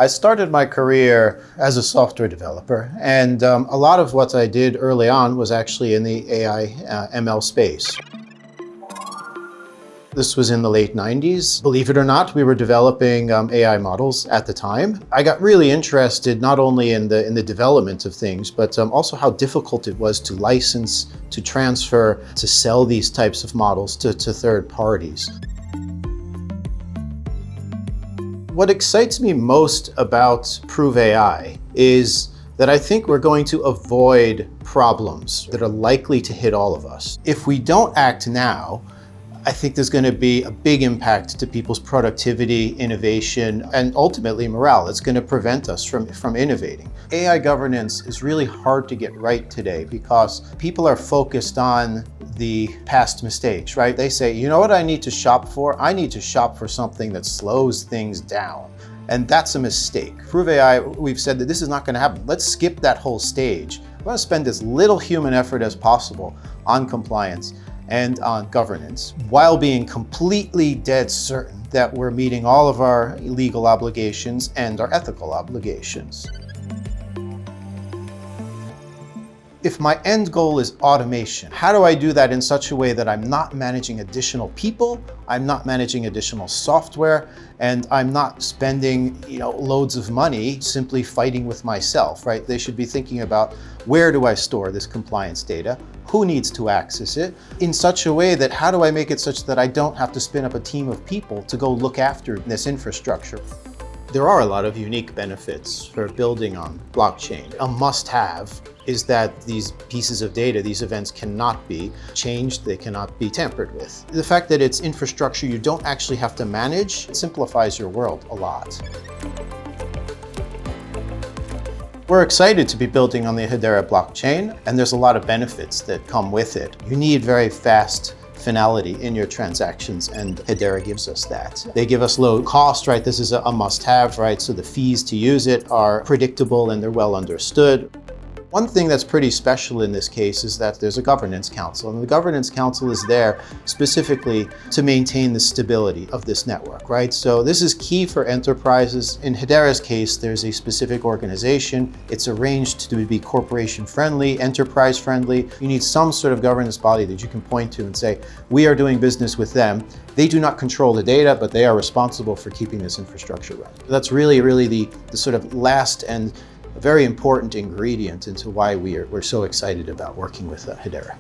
I started my career as a software developer, and a lot of what I did early on was actually in the AI ML space. This was in the late 90s. Believe it or not, we were developing AI models at the time. I got really interested not only in the development of things, but also how difficult it was to license, to transfer, to sell these types of models to third parties. What excites me most about Prove AI is that I think we're going to avoid problems that are likely to hit all of us. If we don't act now, I think there's going to be a big impact to people's productivity, innovation, and ultimately morale. It's going to prevent us from innovating. AI governance is really hard to get right today because people are focused on the past mistakes, right? They say, you know what I need to shop for? I need to shop for something that slows things down. And that's a mistake. Prove AI, we've said that this is not going to happen. Let's skip that whole stage. We're going to spend as little human effort as possible on compliance and on governance, while being completely dead certain that we're meeting all of our legal obligations and our ethical obligations. If my end goal is automation, how do I do that in such a way that I'm not managing additional people, I'm not managing additional software, and I'm not spending, loads of money simply fighting with myself, right? They should be thinking about, where do I store this compliance data? Who needs to access it? In such a way that, how do I make it such that I don't have to spin up a team of people to go look after this infrastructure? There are a lot of unique benefits for building on blockchain. A must-have is that these pieces of data, these events cannot be changed, they cannot be tampered with. The fact that it's infrastructure you don't actually have to manage, it simplifies your world a lot. We're excited to be building on the Hedera blockchain, and there's a lot of benefits that come with it. You need very fast finality in your transactions, and Hedera gives us that. They give us low cost, right? This is a must-have, right? So the fees to use it are predictable and they're well understood. One thing that's pretty special in this case is that there's a governance council, and the governance council is there specifically to maintain the stability of this network, right? So this is key for enterprises. In Hedera's case, there's a specific organization. It's arranged to be corporation friendly, enterprise friendly. You need some sort of governance body that you can point to and say, we are doing business with them. They do not control the data, but they are responsible for keeping this infrastructure running. That's really the sort of last and a very important ingredient into why we're so excited about working with Hedera.